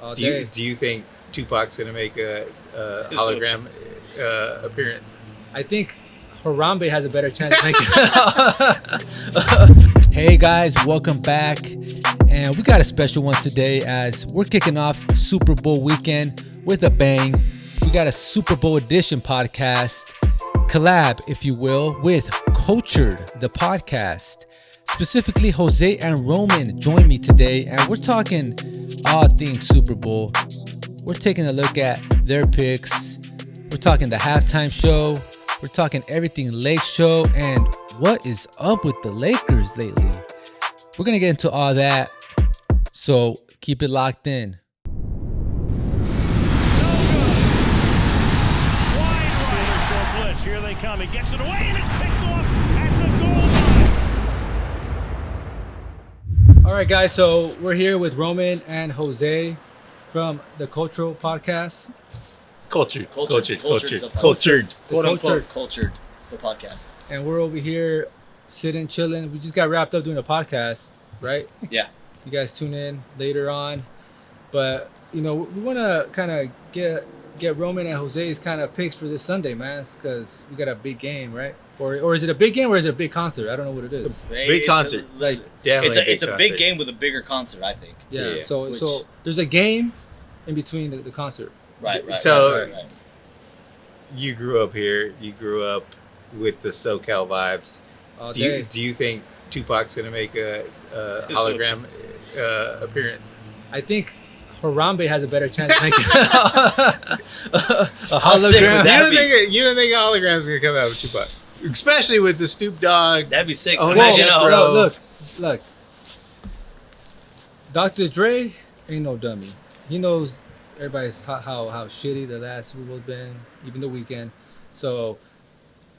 All Do day. you think Tupac's gonna make a hologram appearance? I think Harambe has a better chance of making it. Hey guys, welcome back. And we got a special one today as we're kicking off Super Bowl weekend with a bang. We got a Super Bowl edition podcast, collab, if you will, with Cultured, the podcast. Specifically, Jose and Roman join me today, and we're talking all things Super Bowl. We're taking a look at their picks. We're talking the halftime show. We're talking everything Lake show and what is up with the Lakers lately. We're going to get into all that, so keep it locked in. Here they come. He gets it away and it's picked off at the goal line. All right, guys. So we're here with Roman and Jose from the Cultural Podcast. Cultured. Quote unquote, cultured, the podcast. And we're over here sitting, chilling. We just got wrapped up doing a podcast, right? Yeah. You guys tune in later on. But, you know, we want to kind of get Roman and Jose's kind of picks for this Sunday, man, because we got a big game, right? Or is it a big game or is it a big concert? I don't know what it is. Big concert. It's a big game with a bigger concert, I think. Yeah. So there's a game in between the concert. Right. So you grew up here. You grew up with the SoCal vibes. Do you think Tupac's gonna make a hologram appearance? I think Harambe has a better chance of making a How sick would hologram. that You don't think a hologram's gonna come out with Tupac, especially with the Snoop Dogg? That'd be sick. Oh, Imagine no, Look. Dr. Dre ain't no dummy. He knows everybody's how shitty the last Super Bowl's been, even the weekend. So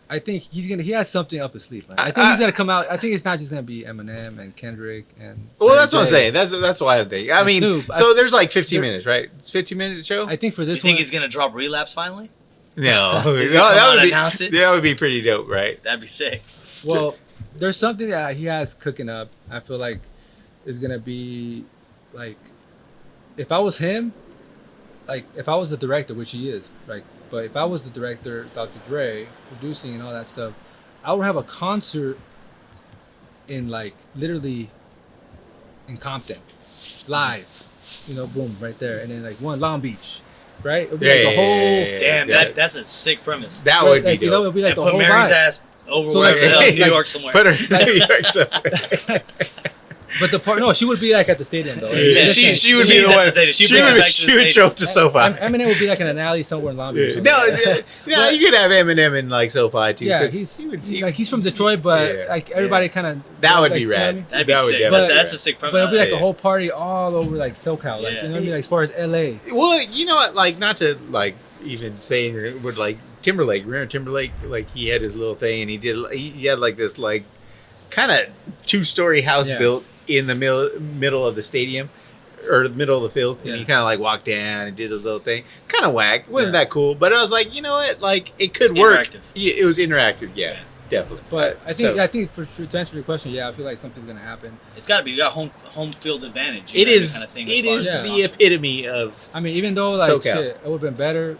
I think he has something up his sleeve, man. I think he's gonna come out. I think it's not just gonna be Eminem and Kendrick and. Well, that's what I'm saying. That's why I think. I mean, Snoop. so there's like 15 minutes, right? It's 15-minute show. I think for You this think one, he's gonna drop Relapse finally? No, Is he come out and that announce it? would be pretty dope, right? That'd be sick. well, there's something that he has cooking up. I feel like is gonna be like, if I was him, like if I was the director, which he is, right? But if I was the director, Dr. Dre, producing and all that stuff, I would have a concert in like literally in Compton, live, you know, boom, right there, and then like one Long Beach, right? It would be like the whole. Damn, that's a sick premise. That would be like, you know, dope. it'd be like And the put whole Mary's vibe. ass over So, wherever like, the hell, New like- York somewhere. Put her in New York somewhere. But the part, no, she would be like at the stadium though. Like, Yeah, listen, she would be She's the at one. the stadium. She She'd bring it would back to the stadium. choke to SoFi. Eminem would be like in an alley somewhere in Long Beach. or No, something. no, you could have Eminem in like SoFi too. Yeah, 'cause he's from Detroit, but Yeah. like everybody kind of. that would be rad. That'd be That would sick. definitely But be that's rad. a sick premise. But it'll be like Yeah. a whole party all over like SoCal, like Yeah. you know what I mean, like as far as LA. Well, you know what? Like, not to like even saying it, but like Timberlake. Remember Timberlake? Like he had his little thing, and he had like this like kind of 2-story house Yeah. built in the middle of the stadium or the middle of the field, and Yeah. he kind of like walked down and did a little thing. Kind of whack. Wasn't Yeah. that cool? But I was like, you know what? Like it could work. Interactive. Yeah, it was interactive. Yeah, definitely. But I So- think for sure, to answer your question, yeah, I feel like something's gonna happen. It's got to be. You got home field advantage. you It know, is. Kind of thing, It as far is as the concert. epitome of. I mean, even though like SoCal. shit, it would have been better.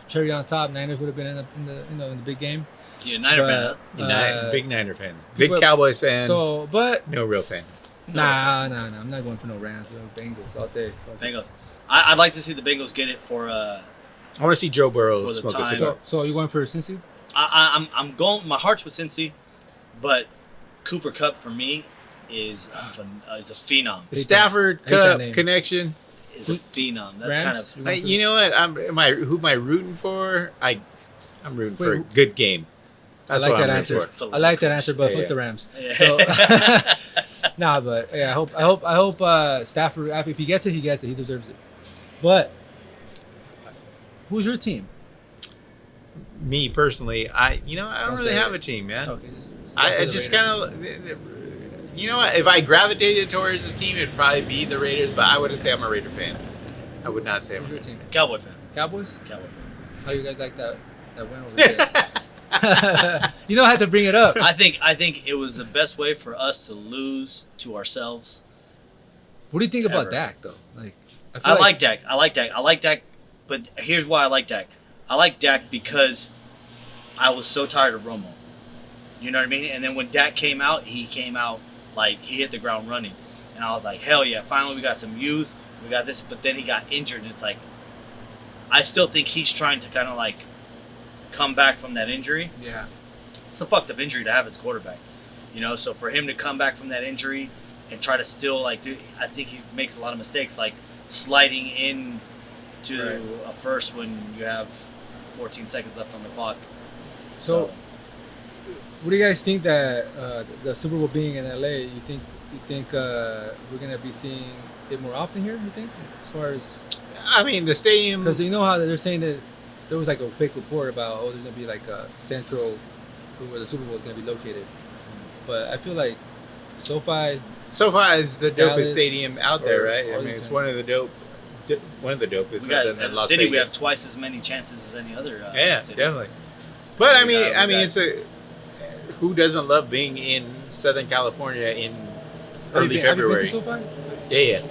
Cherry on top, Niners would have been in the big game. You're a Niner fan. But, Huh? Big Niner fan, big people- Cowboys fan. So, but no real fan. nah, I'm not going for no Rams or Bengals all day. Bengals. I'd like to see the Bengals get it for. I want to see Joe Burrow For the smoke a time. cigar. So you going for Cincy? I'm going. My heart's with Cincy, but Cooper Kupp for me is a phenom. The Stafford I hate that Cup name. connection. Is a phenom. That's Rams? kind of. You going for- You know what? Who am I rooting for? I'm rooting for a Wait, good game. That's I like what that I'm answer. rooting for. I like that answer, but Yeah, fuck yeah. the Rams. Yeah. So, nah, but yeah, I hope Stafford. If he gets it, he gets it. He deserves it. But who's your team? Me personally, I don't really have a team, man. Okay, just I answer the just Raiders. kind of, you know what? If I gravitated towards this team, it'd probably be the Raiders. But I wouldn't say I'm a Raider fan. I would not say I'm Who's a your team? Cowboy fan. Cowboys? Cowboy fan. How you guys like that win over there? You know I had to bring it up. I think it was the best way for us to lose to ourselves. What do you think about Ever. Dak though? Like I like Dak. I like Dak. But here's why I like Dak. I like Dak because I was so tired of Romo. You know what I mean? And then when Dak came out, he hit the ground running. And I was like, hell yeah, finally we got some youth. We got this. But then he got injured. And it's like, I still think he's trying to kind of like come back from that injury. Yeah. It's a fucked up injury to have as quarterback. So for him to come back from that injury and try to still I think he makes a lot of mistakes, like sliding in to a first when you have 14 seconds left on the clock. So what do you guys think that the Super Bowl being in LA? You think we're gonna be seeing it more often here? You think, as far as I mean, the stadium, because you know how they're saying that there was like a fake report about there's gonna be like a central where the Super Bowl is gonna be located, but I feel like SoFi is the dopest stadium out there, right? I mean, it's one of the dopest. As a city, we have twice as many chances as any other. City. Definitely. But I mean, who doesn't love being in Southern California in early February? Have you been to SoFi? Yeah.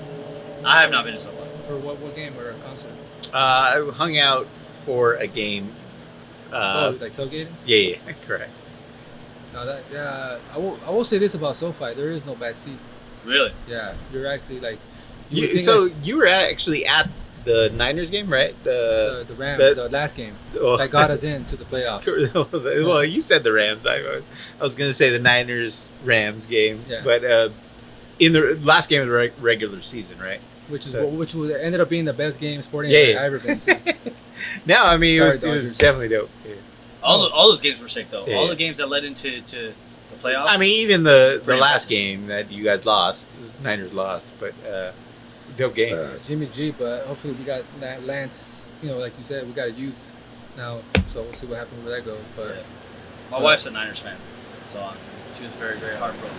I have not been to SoFi. For what game or a concert? I hung out for a game. Like tailgating? Yeah, correct. No, I will say this about SoFi: there is no bad seat. Really? Yeah, you're actually like. You were actually at the Niners game, right? The Rams, the last game that got us into the playoffs. Well, you said the Rams. I was going to say the Niners-Rams game, but in the last game of the regular season, right? Which ended up being the best game sporting I've ever been to. No, I mean, it was definitely dope. Yeah. All those games were sick, though. Yeah. All the games that led into the playoffs. I mean, even the last game that you guys lost, Niners lost, but dope game. Jimmy G, but hopefully we got Lance. Like you said, we got a youth now, so we'll see what happens where that goes. But my wife's a Niners fan, so she was very, very heartbroken.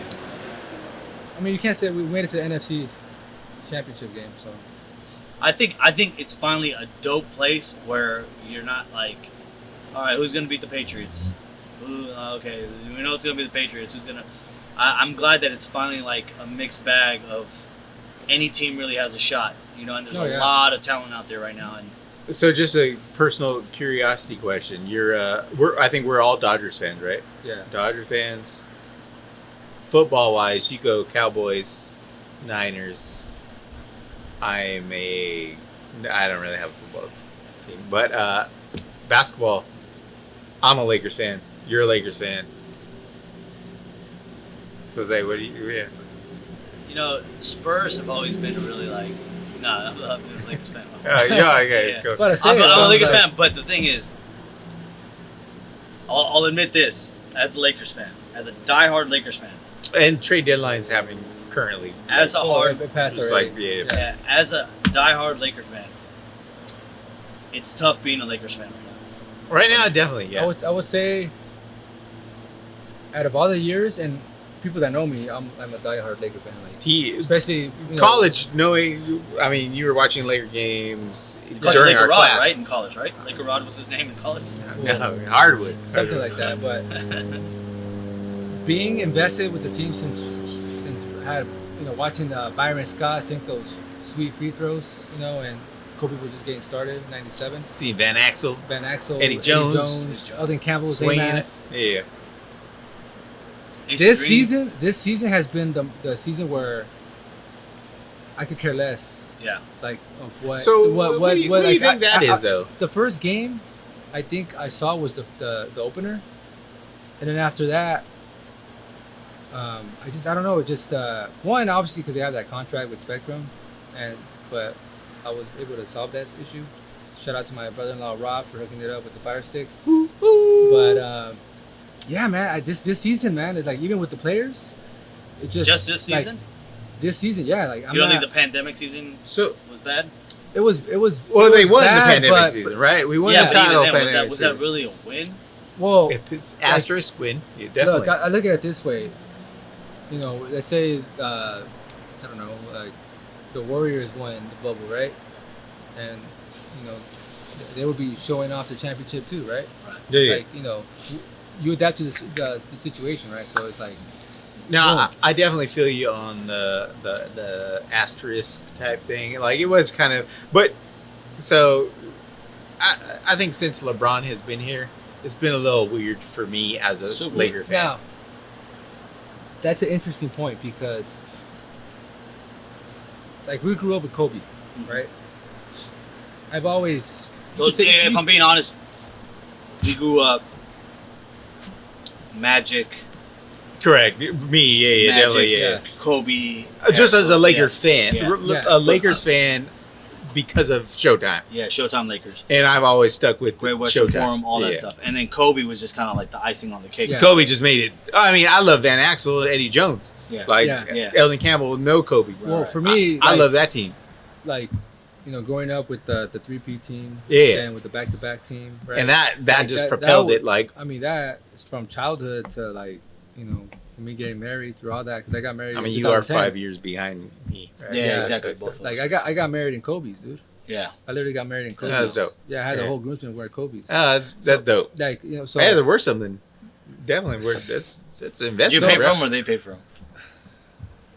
I mean, you can't say we made it to the NFC Championship game, so. I think it's finally a dope place where you're not like, all right, who's gonna beat the Patriots? Okay, we know it's gonna be the Patriots. Who's gonna? I'm glad that it's finally like a mixed bag of any team really has a shot, and there's a lot of talent out there right now. And so, just a personal curiosity question: I think we're all Dodgers fans, right? Yeah. Dodgers fans. Football wise, you go Cowboys, Niners. I don't really have a football team, but basketball, I'm a Lakers fan. You're a Lakers fan. Jose, what do you? Yeah. Spurs have always been really like. Nah, I'm a Lakers fan. Okay. Yeah. Go. I'm a Lakers fan, but the thing is, I'll admit this as a Lakers fan, as a diehard Lakers fan, and trade deadline's happening currently. As a hard, as a diehard Lakers fan, it's tough being a Lakers fan right now. Definitely, yeah. I would say, out of all the years and people that know me, I'm a diehard Laker fan. Especially college. I mean, you were watching Laker games during Laker our Rod, class, right? In college, right? Laker Rod was his name in college. No, Hardwood, something like that. But being invested with the team since watching Byron Scott sink those sweet free throws, and Kobe was just getting started in '97. See Van Axel, Eddie Jones, Elden Campbell, swinging. Yeah. This season has been the season where I could care less. Yeah. Like of what. So what do you think that is though? The first game, I think I saw was the opener, and then after that, I don't know. Just one, obviously because they have that contract with Spectrum, but I was able to solve that issue. Shout out to my brother-in-law Rob for hooking it up with the Fire Stick. But yeah, man, this season, man, it's like even with the players, it's just this season. This season, yeah, like you don't think the pandemic season was bad? It was. Well, they won the pandemic season, right? We won the title. Was that really a win? Well, it's asterisk win. Yeah, definitely. Look, I look at it this way. Let's say I don't know, like the Warriors won the bubble, right? And they would be showing off the championship too, right? Yeah. Like you adapt to the situation, right? So it's like No, I definitely feel you on the asterisk type thing. Like it was kind of, but so I think since LeBron has been here, it's been a little weird for me as a Laker fan. Now, that's an interesting point because, like, we grew up with Kobe, right? I've always. If I'm being honest, we grew up Magic. Correct. Me, yeah, Magic, definitely, yeah. Kobe. Just as a Lakers fan, Yeah. a Lakers fan because of Showtime. Yeah, Showtime Lakers. And I've always stuck with Great Western Showtime. Forum, all that stuff. And then Kobe was just kind of like the icing on the cake. Yeah. Kobe just made it. I mean, I love Van Axel, Eddie Jones. Yeah. Like Yeah. Elton Campbell, no Kobe. Well, for me, I love that team. Like, growing up with the 3P team, Yeah. and with the back-to-back team, right? And that Like, just propelled that it. Like, I mean, that is from childhood to, like, for me getting married through all that, because I got married. I mean, in you are 2010. 5 years behind me. Right? Yeah, So exactly. it's- Both. Like I got married in Kobe's, dude. Yeah. I literally got married in Kobe's. That's dope. Yeah, I had the Yeah. whole groomsmen wear Kobe's. Oh, that's dope. Like, so Hey, there were something. Definitely, that's an investment. Did you pay for bro. them or they pay for them?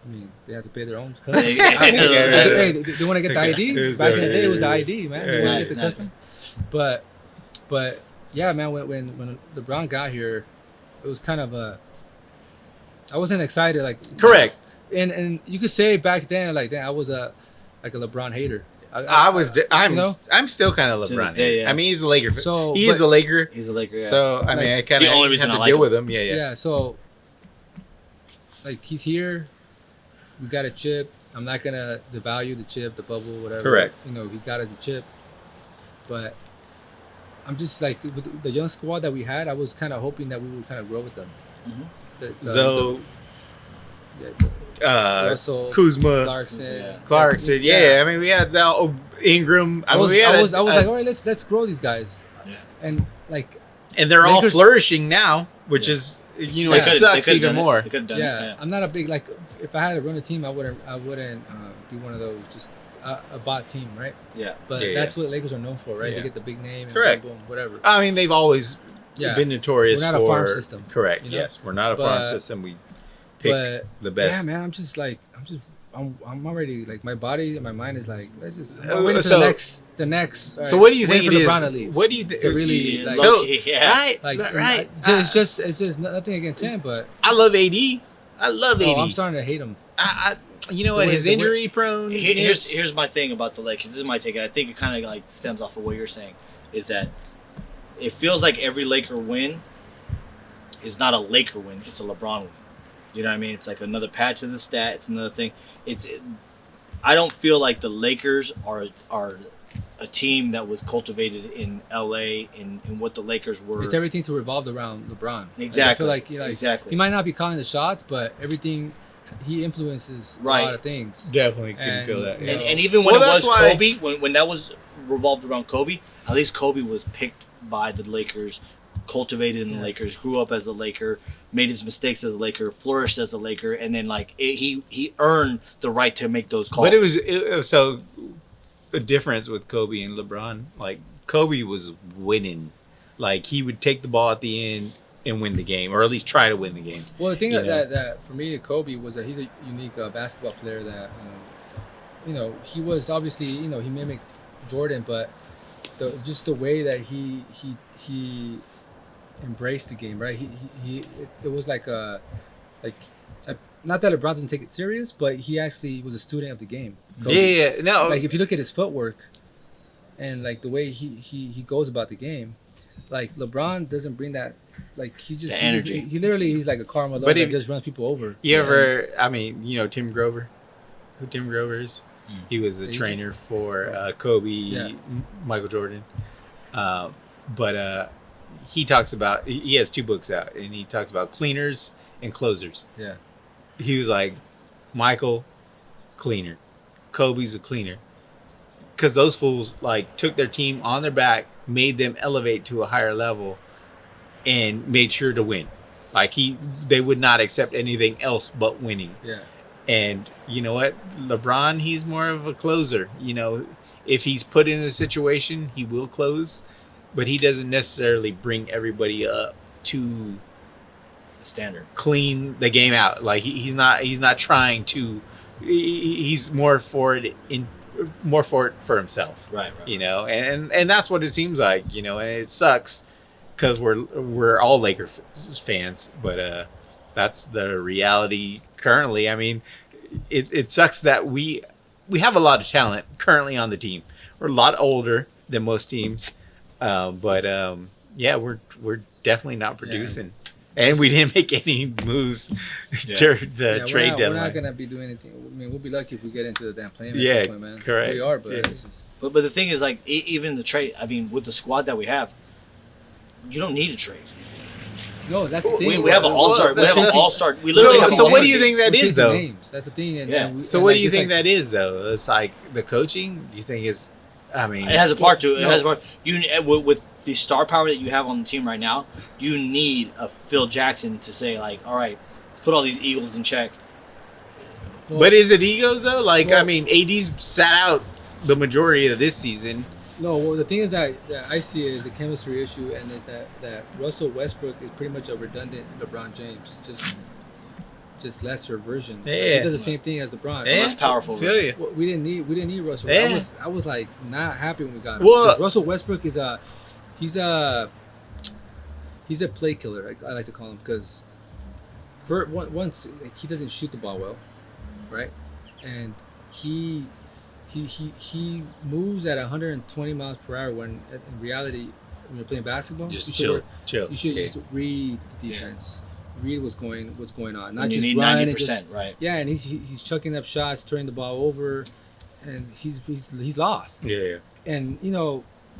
I mean, they have to pay their own. Hey, Hey, they want to get the ID. It Back was in the day, it was the dope. ID, man. They want to Nice, get the nice. custom. But yeah, man. When LeBron got here, it was kind of a. I wasn't excited, like. Correct. And you could say back then, like, I was a LeBron hater. I'm still kind of this LeBron. day, yeah. I mean, he's a Laker. So, He is a Laker. He's a Laker, yeah. So I mean, I It's kind the only of reason have I to like deal him. with him. Yeah. Yeah, so like he's here, we got a chip. I'm not gonna devalue the chip, the bubble, whatever. Correct. He got us a chip, but I'm just like with the young squad that we had. I was kind of hoping that we would kind of grow with them. Mhm. So, Russell, Kuzma, Clarkson, Clarkson. Yeah. I mean, we had Ingram. I was like, all right, let's grow these guys, Yeah. and like and they're all Lakers- flourishing now, which Yeah. is They it could've- sucks even more. They could have done yeah, it. I'm not a big like. If I had to run a team, I wouldn't be one of those just a bot team, right? Yeah. But Yeah, that's what Lakers are known for, right? Yeah. They get the big name, and Correct. boom, boom, whatever. I mean, they've always Yeah, been notorious We're not for a farm system, Correct. you know? Yes, we're not a farm But- system. We pick but the best. yeah, man, I'm already like my body and my mind is like I'm Uh, waiting for so- the next. So what do you think waiting it for is? LeBron to leave. What do you think? To really, like- so Low-key, yeah. right, Like right. it's just nothing against him, but I love AD. I love AD. I'm starting to hate him. You know The what? way- His the way- injury prone. Here's my thing about the Lakers. This is my take. And I think it kind of like stems off of what you're saying, is that it feels like every Laker win is not a Laker win; it's a LeBron win. You know what I mean? It's like another patch of the stat. It's another thing. I don't feel like the Lakers are a team that was cultivated in LA in what the Lakers were. It's everything to revolve around LeBron. Exactly. Like, I feel like Exactly. he might not be calling the shots, but everything he influences Right. a lot of things. Definitely can And- feel that. you Yeah. know, And even when Well, it that's was why- Kobe, when that was revolved around Kobe, at least Kobe was picked by the Lakers, cultivated in the Lakers, grew up as a Laker, made his mistakes as a Laker, flourished as a Laker, and then he earned the right to make those calls. But it was so the difference with Kobe and LeBron. Like Kobe was winning. Like he would take the ball at the end and win the game, or at least try to win the game. Well, the thing You know? that for me, Kobe was that he's a unique basketball player. That he was obviously he mimicked Jordan, but just the way that he embraced the game, right? It was like not that LeBron doesn't take it serious, but he actually was a student of the game. Kobe. Yeah, no. Like if you look at his footwork and like the way he goes about the game, like LeBron doesn't bring that. Like he just The energy. He literally he's like a Karl Malone But that if- just runs people over. You ever? I mean, Tim Grover, who Tim Grover is? He was the Yeah, trainer for Kobe, Yeah. Michael Jordan. But he talks about he has 2 books out, and he talks about cleaners and closers. Yeah. He was like, Michael, cleaner, Kobe's a cleaner, because those fools like took their team on their back, made them elevate to a higher level, and made sure to win. Like they would not accept anything else but winning. Yeah. And you know what? LeBron, he's more of a closer. If he's put in a situation, he will close, but he doesn't necessarily bring everybody up to standard. clean the game out. Like he's not trying to. He's more for it for himself. Right. You know, and that's what it seems like. You know, and it sucks because we're all Lakers fans, but that's the reality currently. I mean, it sucks that we have a lot of talent currently on the team. We're a lot older than most teams, but yeah, we're definitely not producing. And we didn't make any moves during the trade deadline. We're not gonna be doing anything. I mean, we'll be lucky if we get into the damn play-in. Yeah, at this point, man. correct. We are, but Yeah. it's just, But the thing is, like, even the trade. I mean, with the squad that we have, you don't need a trade. no, that's the thing. We have an all-star. We have an all-star. We literally have So an what do you all-star think that we're is chasing though? names. That's the thing. And, Yeah. and So what do you think that is though? It's like the coaching. You think is? I mean, It has a part to it. It No. has a part. With the star power that you have on the team right now, you need a Phil Jackson to say, like, all right, let's put all these Eagles in check. but is it egos though? Like, Well- I mean, AD's sat out the majority of this season. No, well, the thing is that I see it as a chemistry issue, and is that Russell Westbrook is pretty much a redundant LeBron James, just lesser version. Yeah. He does the same thing as LeBron. Yeah, less powerful. Feel you. Well, we didn't need Russell. Yeah. I was like not happy when we got him. Well- 'Cause Russell Westbrook is he's a play killer. I like to call him, because once he doesn't shoot the ball well, right? And he moves at 120 miles per hour when in reality when you're playing basketball, Just you should chill. You should Yeah. just read the defense, read what's going on, not And you just need run 90%, and just, right? yeah. And he's chucking up shots, turning the ball over, and he's lost. Yeah. And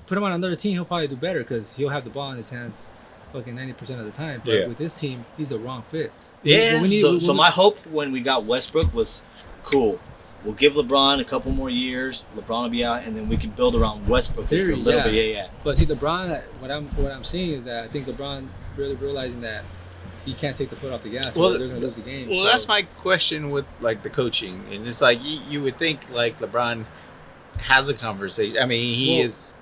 put him on another team, he'll probably do better because he'll have the ball in his hands, fucking 90% of the time. But Yeah. with this team, he's a wrong fit. Yeah. So my hope when we got Westbrook was, cool, we'll give LeBron a couple more years. LeBron will be out, and then we can build around Westbrook. This is a Theory, little yeah. bit, yeah. But see, LeBron, what I'm seeing is that I think LeBron really realizing that he can't take the foot off the gas. Well, Well, they're going to lose the game. Well, so. that's my question with like the coaching, and it's like you would think like LeBron has a conversation. I mean, he is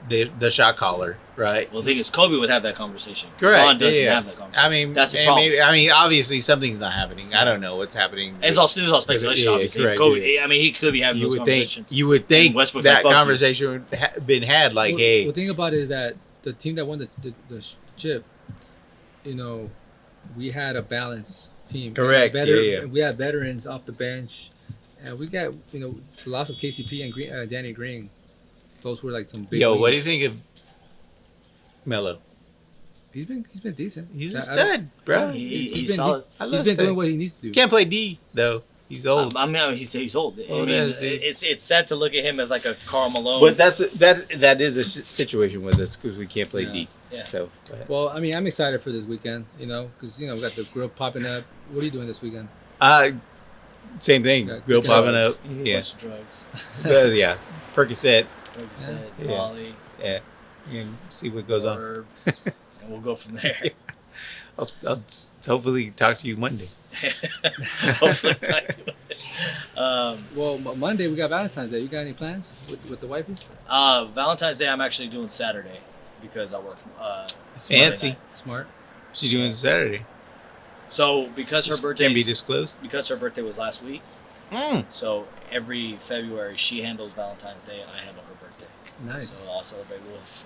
the shot caller, right? Well, the thing is, Kobe would have that conversation. Correct. LeBron doesn't Yeah. have that conversation. I mean, That's the and problem. maybe, I mean, obviously something's not happening. I don't know what's happening. This is all speculation, Yeah, obviously. correct, Kobe, yeah. I mean, he could be having You those would think conversations. that Westbrook's like, "Fuck you." conversation would been had. Like, Well, hey, the thing about it is that the team that won the chip, we had a balanced team. Correct, yeah. We had veterans off the bench, and we got the loss of KCP and Danny Green. Those were like some big. yo, what do you wins. think of Melo? He's been decent. He's a I don't- stud, bro. He's solid. I He's love been stud. doing what he needs to do. Can't play D though. He's old. I mean, he's old. I Old mean, as dude. it's sad to look at him as like a Karl Malone. But that is a situation with us because we can't play Yeah. D. Yeah. So Well, I mean, I'm excited for this weekend. Because we got the grill popping up. What are you doing this weekend? same thing. Yeah, Grill popping up. Drugs. Yeah. Bunch of drugs. Yeah. Percocet. Like you said, Yeah. Molly, Yeah. And see what goes on. herb, and we'll go from there. I'll hopefully talk to you Monday. Hopefully. Well, Monday we got Valentine's Day. You got any plans with the wifey? Valentine's Day, I'm actually doing Saturday because I work. Fancy. Smart. She's doing Saturday. So because her birthday Can be disclosed. because her birthday was last week, so every February she handles Valentine's Day and I handle her birthday. Nice. So I'll celebrate.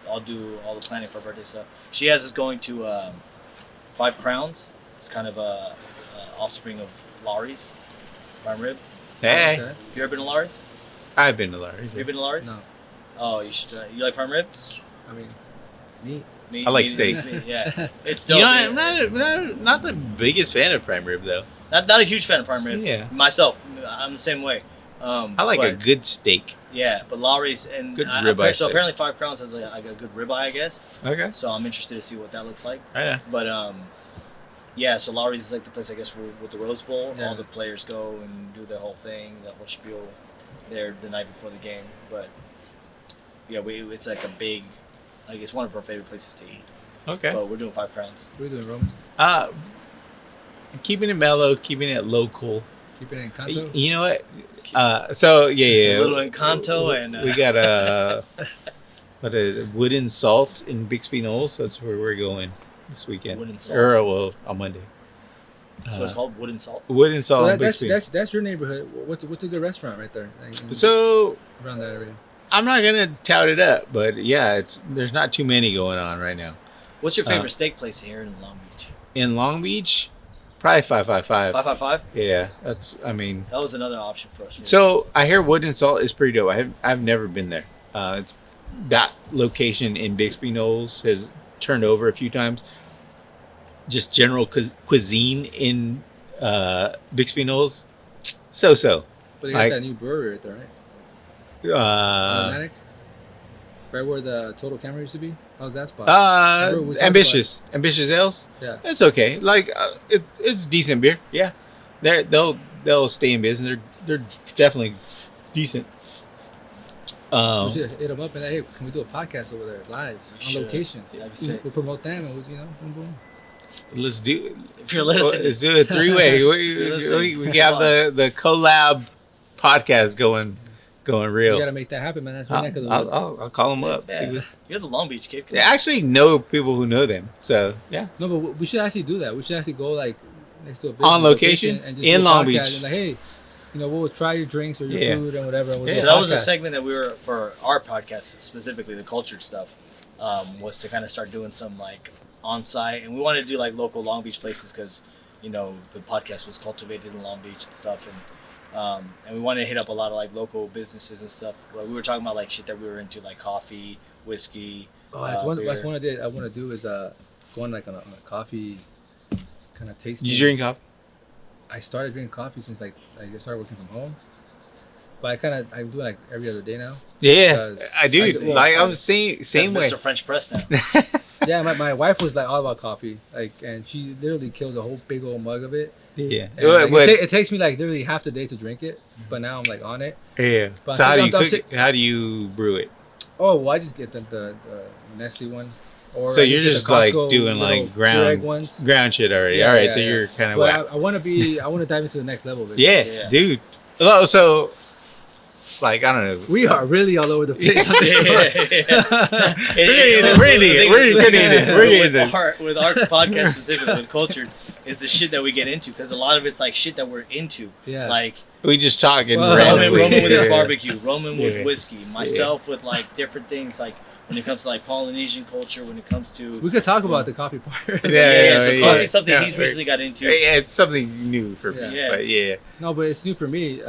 I'll do all the planning for her birthday stuff. She has us going to Five Crowns. It's kind of a offspring of Laurie's prime rib. Hey, Okay. You ever been to Laurie's? I've been to Larry's. You ever been to Laurie's? No, Oh, you should. You like prime rib? I mean, me. Me, I like me- steak. me- yeah, it's You dope. know, I'm not the biggest fan of prime rib though. Not a huge fan of prime rib. Yeah. Myself, I'm the same way. I like a but- good steak. Yeah, but Laurie's and Good ribeye so steak. apparently Five Crowns has like a good ribeye, I guess. Okay. So I'm interested to see what that looks like. Right. But yeah. So Laurie's is like the place, I guess, with the Rose Bowl. Yeah. All the players go and do their whole thing, the whole spiel, there the night before the game. But yeah, it's like a big, like it's one of our favorite places to eat. Okay. But we're doing Five Crowns. What are you doing, Roman? Keeping it mellow, keeping it local. Keeping it in Kanto? You know what? So yeah. A little Encanto and we got a wooden salt in Bixby Knolls. That's where we're going this weekend. Wooden Salt. Or well, on Monday. So it's called Wood and Salt. Wood and Salt. Well, that's your neighborhood. What's a good restaurant right there? So around that area. I'm not gonna tout it up, but yeah, there's not too many going on right now. What's your favorite steak place here in Long Beach? In Long Beach, probably 555. 555. Yeah, that was another option for us. So I hear Wood and Salt is pretty dope. I've never been there. It's that location in Bixby Knolls has turned over a few times. Just general cuisine in Bixby Knolls, so. But they got that new brewery right there, right? Automatic? Right where the Total Camera used to be? How's that spot? Ambitious Ales. Yeah, it's okay. Like it's decent beer. Yeah, they'll stay in business. They're definitely decent. We should hit them up and hey, can we do a podcast over there live on location? Yeah, we'll promote them and boom boom. Let's do it. If you're listening, let's do a 3-way. we have the collab podcast going real. You gotta make that happen, man. That's my neck of the woods. I'll call them up. Yeah. You're the Long Beach kid. They actually know people who know them, so yeah. No, but we should actually do that. We should actually go like next to a business on location and just in Long Beach. And like, hey, we'll try your drinks or your food and whatever. And we'll So that was a segment that we were for our podcast, specifically the cultured stuff, was to kind of start doing some like on-site, and we wanted to do like local Long Beach places because the podcast was cultivated in Long Beach and stuff, and we wanted to hit up a lot of like local businesses and stuff. Like, we were talking about like shit that we were into, like coffee, whiskey. That's one I want to do is go on like on a coffee kind of tasting. You drink coffee? I started drinking coffee since like I started working from home, but I do it like every other day now. Yeah, I do. I'm the same way. Mr. French press now. Yeah, my wife was like all about coffee, like, and she literally kills a whole big old mug of it. Yeah, like, it takes me like literally half the day to drink it, but now I'm like on it. Yeah. But so how do you cook it? How do you brew it? Oh, well, I just get the Nestle one. Or so you're just like doing like ground shit already. Yeah, all right, yeah, so yeah. You're kind of whack. I want to dive into the next level of it. Yeah, dude. So like, I don't know. We are really all over the place. With our podcast specifically, with Cultured, is the shit that we get into, because a lot of it's like shit that we're into. Yeah. Like, we just talking Roman with his barbecue, Roman with whiskey, myself with like different things, like when it comes to like Polynesian culture, when it comes to... We could talk about the coffee part. So coffee is something he's recently got into. Yeah, it's something new for me, but yeah. No, but it's new for me.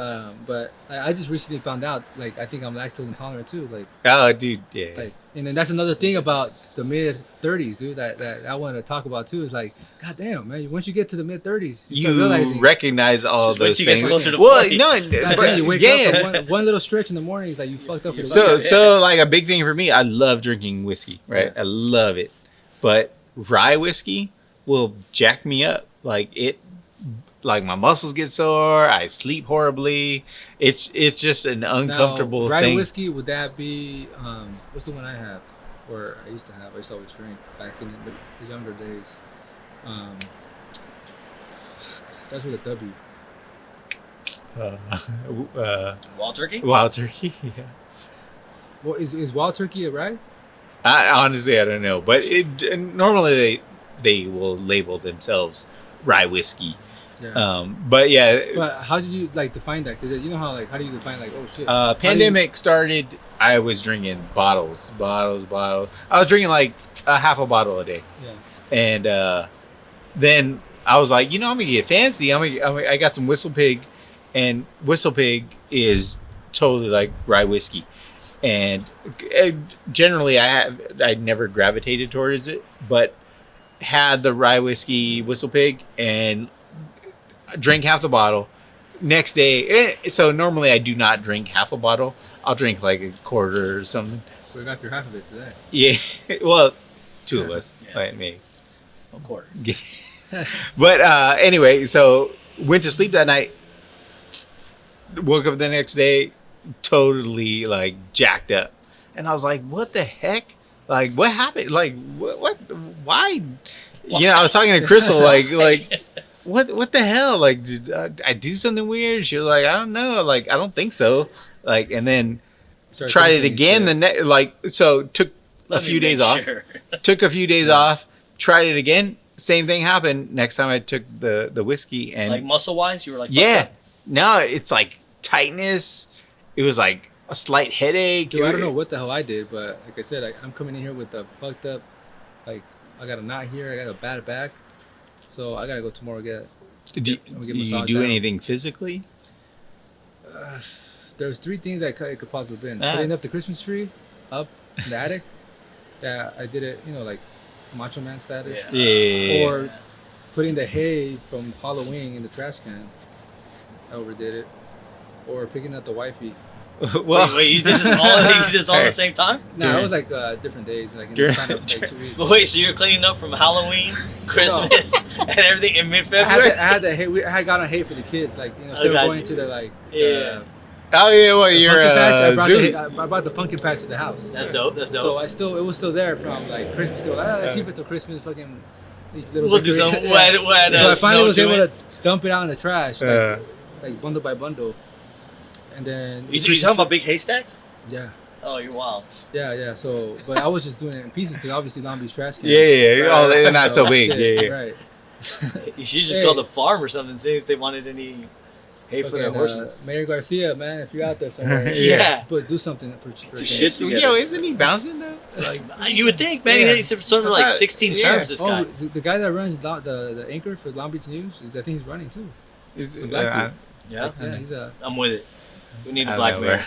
But I just recently found out, like, I think I'm lactose intolerant too. Like, oh, dude, yeah. Like, and then that's another thing about the mid-30s, dude, that I want to talk about too, is like, goddamn, man, once you get to the mid-30s, you recognize all those things. Well, no, you wake up one little stretch in the morning, it's like you fucked up. So like a big thing for me, I love drinking whiskey, right? Yeah. I love it. But rye whiskey will jack me up. Like my muscles get sore, I sleep horribly. It's just an uncomfortable rye thing. Rye whiskey, would that be what's the one I have, or I used to always drink back in the younger days? Starts with a W. Wild turkey? Wild turkey, yeah. Well, is wild turkey a rye? Honestly, I don't know, but normally they will label themselves rye whiskey. Yeah. But yeah. But how did you define that? Because you know how do you define oh shit? Pandemic started. I was drinking bottles. I was drinking like a half a bottle a day. Yeah. And then I was like, I'm gonna get fancy. I got some Whistle Pig, and Whistle Pig is totally like rye whiskey. And generally, I never gravitated towards it, but had the rye whiskey Whistle Pig and drank half the bottle. Next day, so normally I do not drink half a bottle. I'll drink like a quarter or something. We got through half of it today. Yeah, well, two of us, like me. A quarter. But anyway, so went to sleep that night. Woke up the next day, totally like jacked up, and I was like, "What the heck? Like, what happened? Like, what? Why?" I was talking to Crystal, like. What the hell? Like, did I do something weird? She was like, I don't know. Like, I don't think so. Like, and then tried it again. Took a few days off. Took a few days off. Tried it again. same thing happened next time I took the whiskey and Like muscle wise, you were like, yeah. No, it's like tightness. It was like a slight headache. Dude, I don't know what the hell I did, but like I said, I'm coming in here with a fucked up, like I got a knot here, I got a bad back, so I gotta go tomorrow get. Do you do anything physically? There's 3 things that it could possibly been. Putting up the Christmas tree up in the attic. Yeah, I did it, like Macho Man status. Yeah. Or putting the hay from Halloween in the trash can. I overdid it. Or picking up the wifey. Well, wait, you did this all? You did this all at the same time? No, it was like different days, like in the span of like 2 weeks. Wait, so you're cleaning up from Halloween, Christmas, and everything in mid-February? I had the hay. I had gotten hay for the kids, like instead of going to the like. Oh yeah, well you're I brought the pumpkin patch to the house. That's dope. So it was still there from like Christmas to let's keep it till Christmas. Fucking we'll do some. So I finally was able to dump it out in the trash, like bundle by bundle, and then you talking about big haystacks? Yeah. Oh, you're wild. Yeah. So, but I was just doing it in pieces because obviously Long Beach trash cans. Yeah. Oh, they're not so big. Yeah. Right. You should just call the farm or something, see if they wanted any. Hey, for their horses. Mayor Garcia, man, if you're out there somewhere, but do something for shit. Yo, isn't he bouncing though? Like you would think, man. He's sort of like 16 terms. This guy. The guy that runs the anchor for Long Beach News I think he's running too. It's a black dude. Yeah, he's I'm with it. We need a black mayor.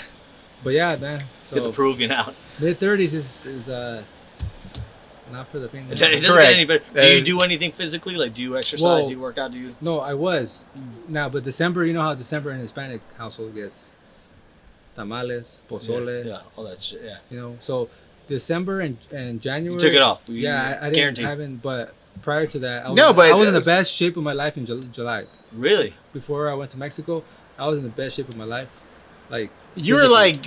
But yeah, man. So get the Peruvian out. Mid-30s is not for the pain. It doesn't get any better. Do you do anything physically? Like, do you exercise? Do you work out? Do you? No, I was. Now, but December, you know how December in Hispanic household gets tamales, pozole. Yeah, all that shit, yeah. So December and January. You took it off. I haven't, but prior to that, I was in the best shape of my life in July. Really? Before I went to Mexico, I was in the best shape of my life. Like, you were like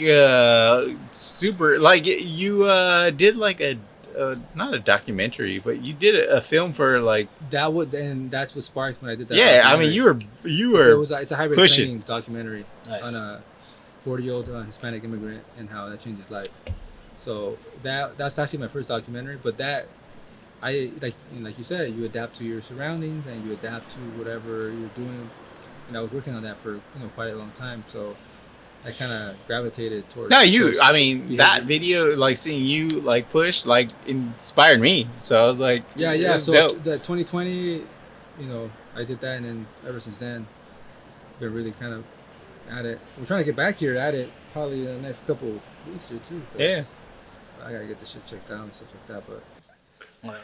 super, like you did like not a documentary, but you did a film for like that. And that's what sparked when I did that. Yeah, I mean, you were. It's a hybrid training documentary on a 40-year-old Hispanic immigrant and how that changed his life. So that's actually my first documentary. But that like you said, you adapt to your surroundings and you adapt to whatever you're doing. And I was working on that for quite a long time. So I kind of gravitated towards. No, I mean, behavior. That video, like seeing you like push, like inspired me. So I was like, yeah. So the 2020, I did that, and then ever since then, been really kind of at it. We're trying to get back here at it probably in the next couple of weeks or two. Yeah. I gotta get the shit checked out and stuff like that, but.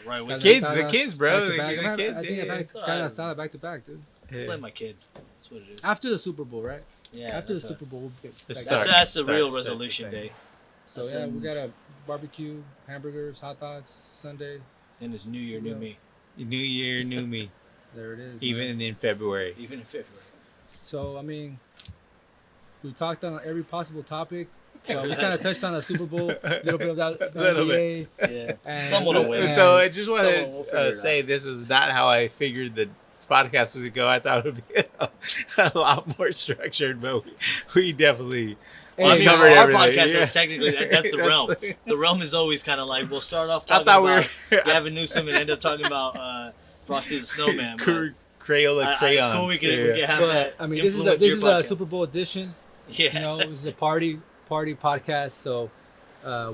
Right, the kids, bro. The kids. I think I've had Carne Asada back to back, dude. Play my kid. That's what it is. After the Super Bowl, right? Yeah. After the Super Bowl, we'll get that's the real resolution day. So we got a barbecue, hamburgers, hot dogs Sunday. Then it's New Year, new me. New Year, new me. There it is. Even in February. So I mean, we talked on every possible topic. We kind of touched on the Super Bowl, a little bit of that NBA. Yeah. Someone will win. So I just want to say this is not how I figured the podcast was to go. I thought it would be a lot more structured, but we definitely covered our podcast is technically that's the realm. The realm is always kind of like we'll start off talking about Gavin Newsom and end up talking about Frosty the Snowman. Crayola crayons. It's cool we can have that. I mean, this is a Super Bowl edition. Yeah, this is a party podcast. So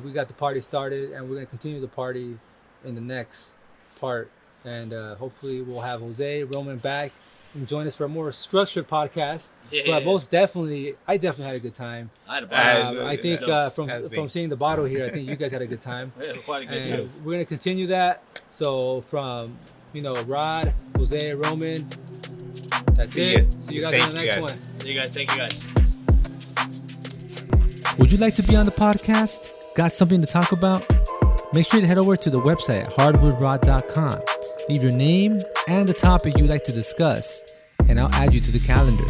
we got the party started, and we're gonna continue the party in the next part. And hopefully we'll have Jose Roman back and join us for a more structured podcast. Yeah. But I definitely had a good time. I had a blast. I think from seeing the bottle here, I think you guys had a good time. We had quite a good time. We're gonna continue that. So from Rod, Jose, Roman. That's it. See you guys on the next one. See you guys. Thank you guys. Would you like to be on the podcast? Got something to talk about? Make sure to head over to the website at hardwoodrod.com. Leave your name and the topic you'd like to discuss, and I'll add you to the calendar.